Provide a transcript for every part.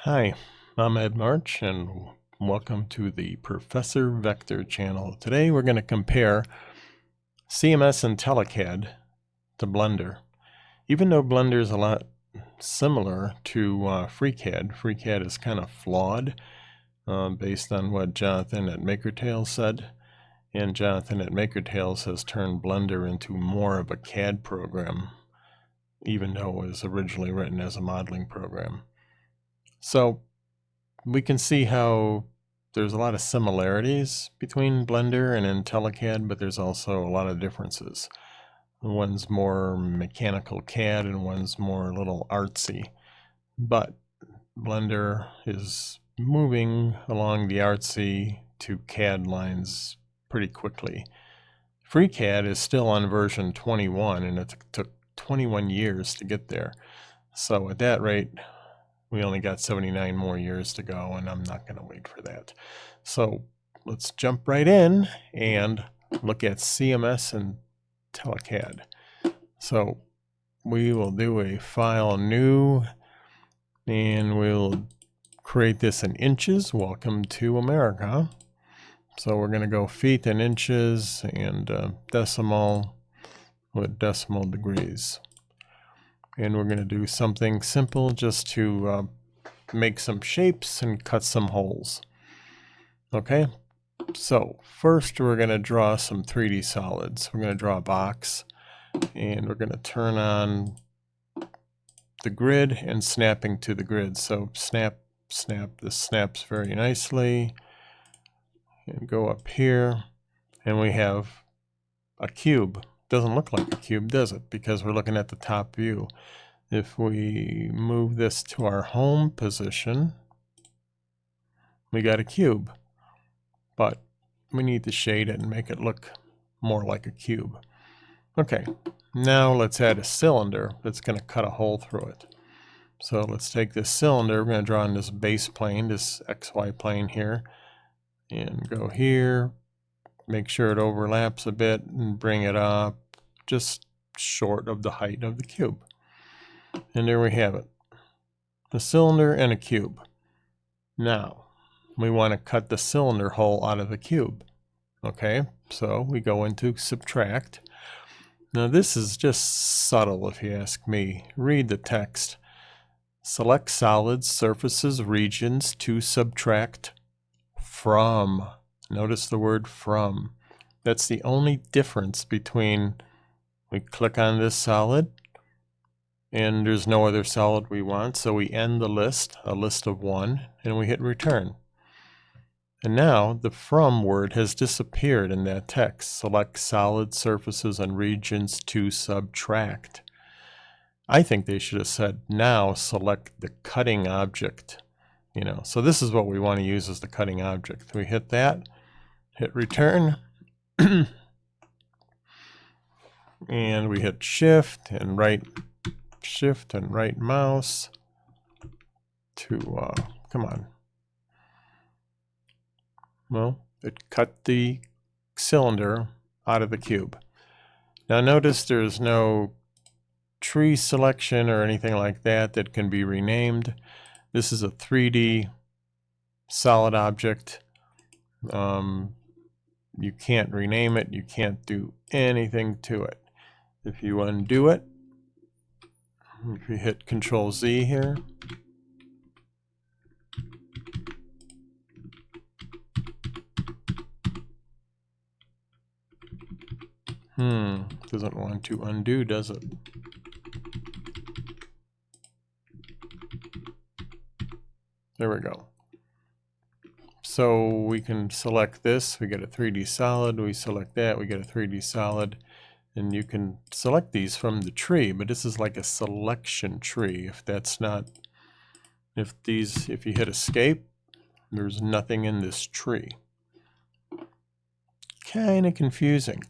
Hi, I'm Ed March and welcome to the Professor Vector channel. Today we're going to compare CMS IntelliCAD to Blender. Even though Blender is a lot similar to FreeCAD is kind of flawed based on what Jonathan at MakerTales said. And Jonathan at MakerTales has turned Blender into more of a CAD program, even though it was originally written as a modeling program. So we can see how there's a lot of similarities between Blender and IntelliCAD, but there's also a lot of differences. One's more mechanical CAD and one's more a little artsy. But Blender is moving along the artsy to CAD lines pretty quickly. FreeCAD is still on version 21 and it took 21 years to get there. So at that rate, we only got 79 more years to go, and I'm not going to wait for that. So let's jump right in and look at CMS and IntelliCAD. So we will do a file new, and we'll create this in inches. Welcome to America. So we're going to go feet and inches and decimal with decimal degrees. And we're going to do something simple just to make some shapes and cut some holes. Okay, so first we're going to draw some 3D solids. We're going to draw a box and we're going to turn on the grid and snapping to the grid. So snap, snap, this snaps very nicely. And go up here and we have a cube. Doesn't look like a cube, does it? Because we're looking at the top view. If we move this to our home position, we got a cube. But we need to shade it and make it look more like a cube. Okay, now let's add a cylinder that's going to cut a hole through it. So let's take this cylinder, we're going to draw on this base plane, this XY plane here, and go here, make sure it overlaps a bit and bring it up just short of the height of the cube. And there we have it, a cylinder and a cube. Now we want to cut the cylinder hole out of the cube. Okay, so we go into subtract. Now this is just subtle if you ask me. Read the text. Select solids, surfaces, regions to subtract from. Notice the word from. That's the only difference between we click on this solid and there's no other solid we want, so we end the list, a list of 1, and we hit return. And now the from word has disappeared in that text. Select solid, surfaces, and regions to subtract. I think they should have said now select the cutting object. So this is what we want to use as the cutting object. We hit that, hit return, and we hit shift and right mouse to, come on. Well, it cut the cylinder out of the cube. Now notice there's no tree selection or anything like that that can be renamed. This is a 3D solid object. You can't rename it. You can't do anything to it. If you undo it, if you hit Control Z here, doesn't want to undo, does it? There we go. So we can select this, we get a 3D solid, we select that, we get a 3D solid, and you can select these from the tree, but this is like a selection tree. If that's not, if you hit escape, there's nothing in this tree. Kind of confusing.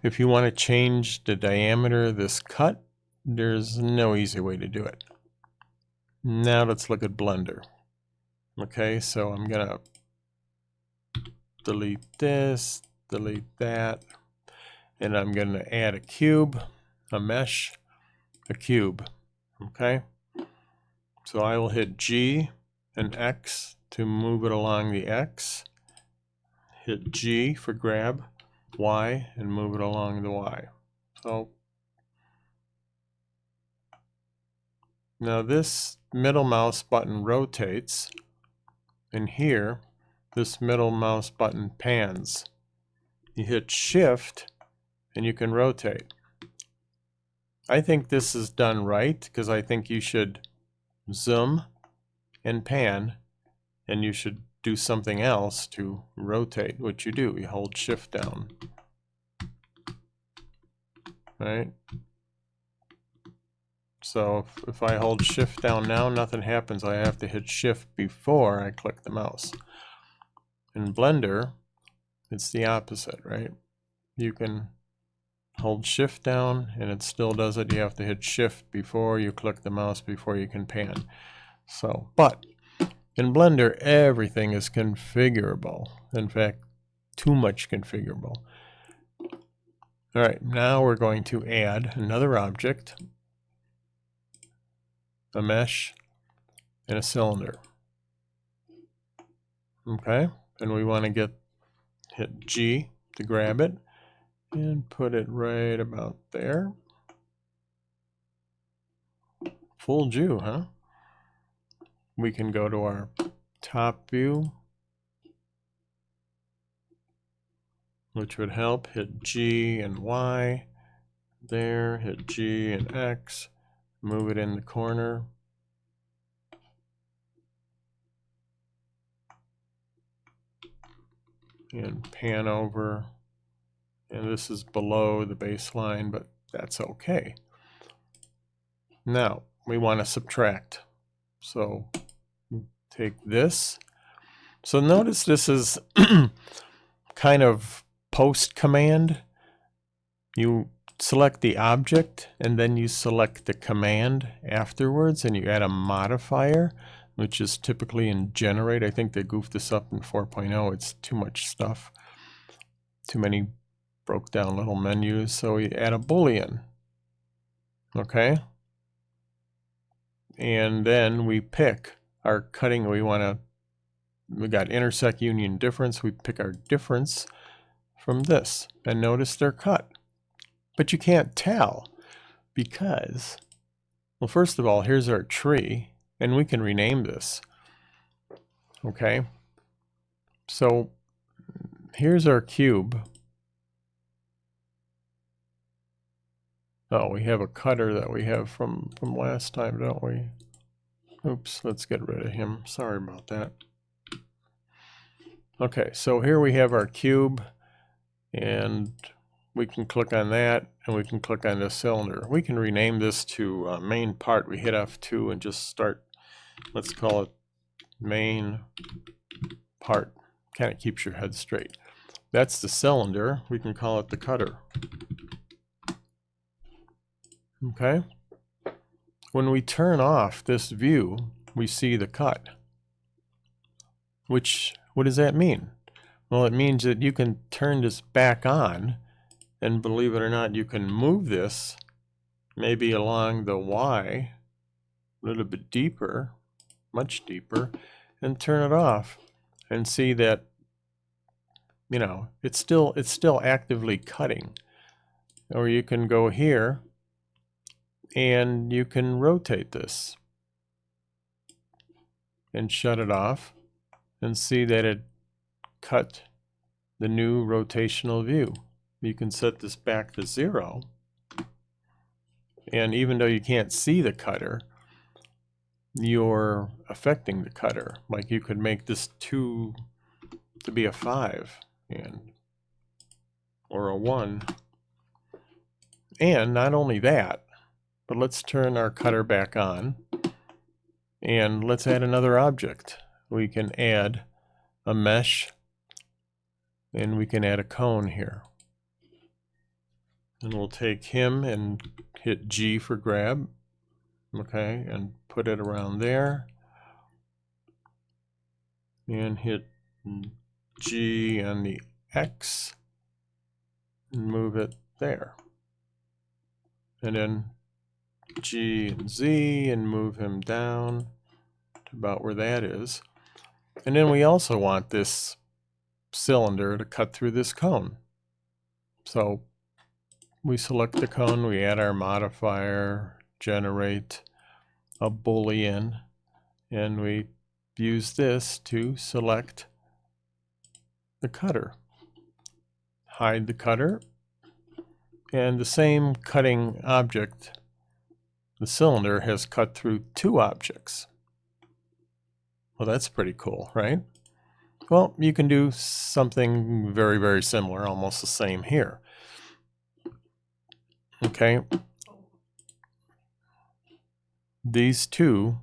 If you want to change the diameter of this cut, there's no easy way to do it. Now let's look at Blender. Okay, so I'm gonna delete this, delete that, and I'm gonna add a cube, a mesh, a cube. Okay, so I will hit G and X to move it along the X. Hit G for grab Y and move it along the Y. So now this middle mouse button rotates, and here this middle mouse button pans. You hit Shift and you can rotate. I think this is done right because I think you should zoom and pan, and you should do something else to rotate. What you do, you hold Shift down, right? So if I hold Shift down now, nothing happens. I have to hit Shift before I click the mouse. In Blender, it's the opposite, right? You can hold Shift down and it still does it. You have to hit Shift before you click the mouse before you can pan. So, but in Blender, everything is configurable. In fact, too much configurable. All right, now we're going to add another object, a mesh, and a cylinder. Okay, and we want to hit G to grab it and put it right about there. Fooled you, huh? We can go to our top view, which would help. Hit G and Y there, hit G and X, move it in the corner. And pan over. And this is below the baseline, but that's okay. Now we want to subtract. So take this. So notice this is kind of post command. You select the object and then you select the command afterwards, and you add a modifier, which is typically in generate. I think they goofed this up in 4.0. It's too much stuff. Too many broke down little menus. So we add a Boolean. Okay. And then we pick our cutting. We got intersect, union, difference. We pick our difference from this. And notice they're cut. But you can't tell because, well, first of all, here's our tree. And we can rename this. Okay. So here's our cube. Oh, we have a cutter that we have from last time, don't we? Oops, let's get rid of him. Sorry about that. Okay, so here we have our cube, and we can click on that, and we can click on this cylinder. We can rename this to main part. We hit F2 and just start, let's call it main part. Kind of keeps your head straight. That's the cylinder. We can call it the cutter. Okay. When we turn off this view, we see the cut. What does that mean? Well, it means that you can turn this back on, and believe it or not, you can move this maybe along the Y a little bit deeper, much deeper, and turn it off and see that, you know, it's still actively cutting. Or you can go here and you can rotate this and shut it off and see that it cut the new rotational view. You can set this back to 0, and even though you can't see the cutter, you're affecting the cutter. Like you could make this 2 to be a 5 or a 1. And not only that, but let's turn our cutter back on and let's add another object. We can add a mesh, and we can add a cone here. And we'll take him and hit G for grab, okay, and put it around there. And hit G and the X and move it there. And then G and Z and move him down to about where that is. And then we also want this cylinder to cut through this cone. So we select the cone, we add our modifier, generate a Boolean, and we use this to select the cutter. Hide the cutter, and the same cutting object, the cylinder, has cut through two objects. Well, that's pretty cool, right? Well, you can do something very, very similar, almost the same here. Okay. These two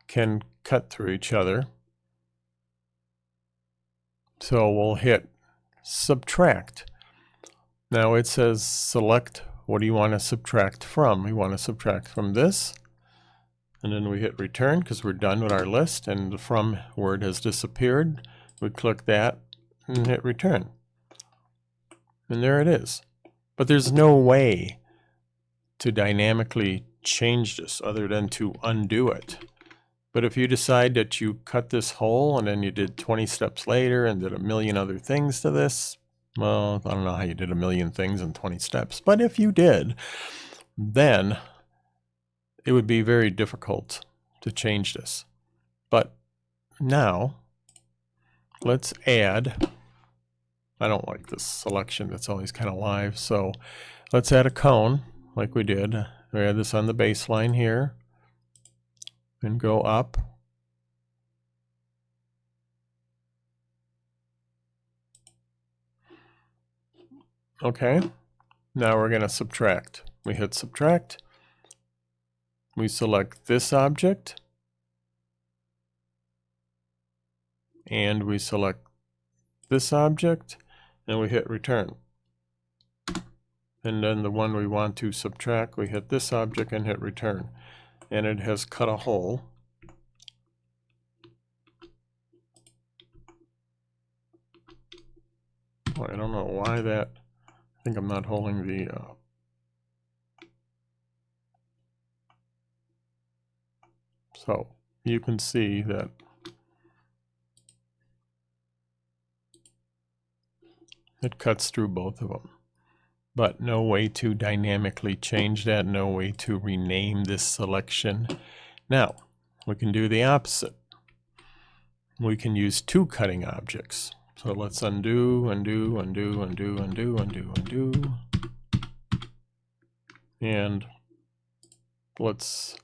can cut through each other. So we'll hit subtract. Now it says select what do you want to subtract from. We want to subtract from this. And then we hit return because we're done with our list and the from word has disappeared. We click that and hit return. And there it is. But there's no way to dynamically change this other than to undo it. But if you decide that you cut this hole and then you did 20 steps later and did a million other things to this, well, I don't know how you did a million things in 20 steps, but if you did, then it would be very difficult to change this. But now let's add, I don't like this selection that's always kind of live, so let's add a cone like we did. We add this on the baseline here and go up. Okay, now we're going to subtract. We hit subtract. We select this object, and we select this object, and we hit return. And then the one we want to subtract, we hit this object and hit return. And it has cut a hole. Well, I don't know why that, I think I'm not holding the so you can see that it cuts through both of them. But no way to dynamically change that, no way to rename this selection. Now, we can do the opposite. We can use two cutting objects. So let's undo, undo, undo, undo, undo, undo, undo. And let's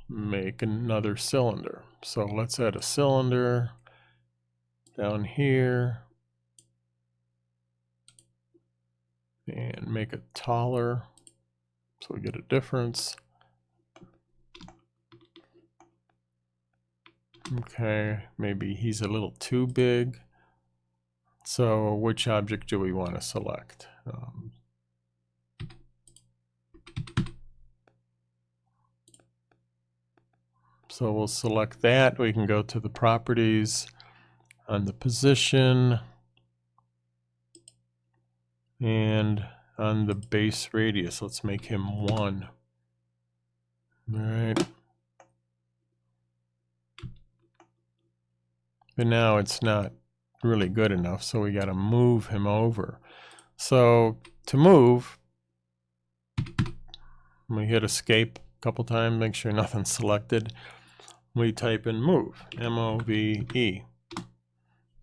make another cylinder. So let's add a cylinder down here and make it taller so we get a difference. Okay, maybe he's a little too big. So which object do we want to select? So we'll select that. We can go to the properties on the position and on the base radius. Let's make him 1. All right. But now it's not really good enough, so we got to move him over. So to move, we hit escape a couple times, make sure nothing's selected. We type in move, M-O-V-E.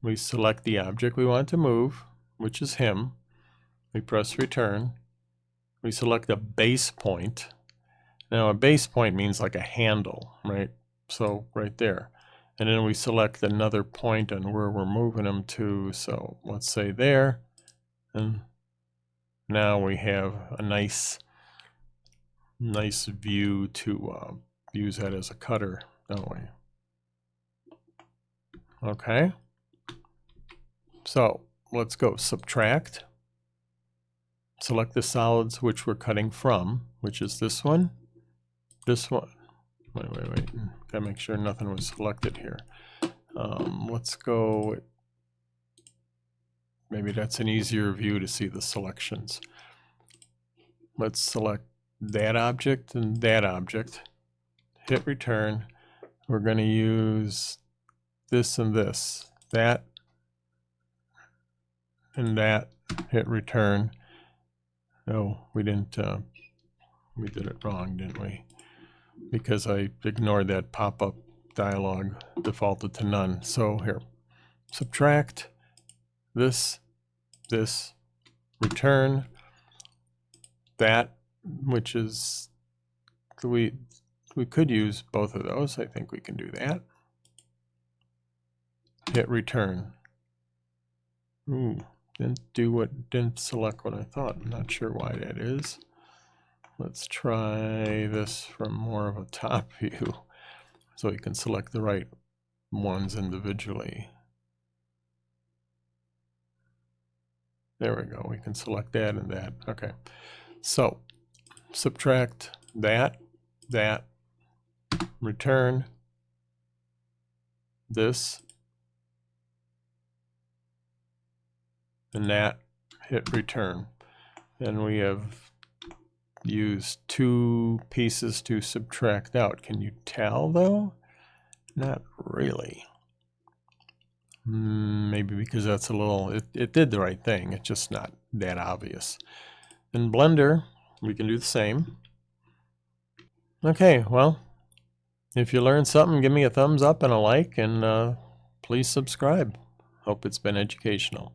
We select the object we want to move, which is him. We press return. We select a base point. Now a base point means like a handle, right? So right there. And then we select another point on where we're moving them to. So let's say there. And now we have a nice view to use that as a cutter, don't we? Okay. So let's go subtract. Select the solids which we're cutting from, which is this one, this one. Wait. Gotta make sure nothing was selected here. Let's go, maybe that's an easier view to see the selections. Let's select that object and that object. Hit return. we're going to use this and this, that and that, hit return. No, we didn't, we did it wrong, didn't we? Because I ignored that pop-up dialog, defaulted to none. So here, subtract this, return that, which is, we could use both of those. I think we can do that. Hit return. Ooh, didn't select what I thought. I'm not sure why that is. Let's try this from more of a top view so we can select the right ones individually. There we go. We can select that and that. Okay. So subtract that, return this, and that, hit return. And we have used two pieces to subtract out. Can you tell though? Not really. Maybe because that's a little, it did the right thing. It's just not that obvious. In Blender, we can do the same. Okay, well, if you learned something, give me a thumbs up and a like, and please subscribe. Hope it's been educational.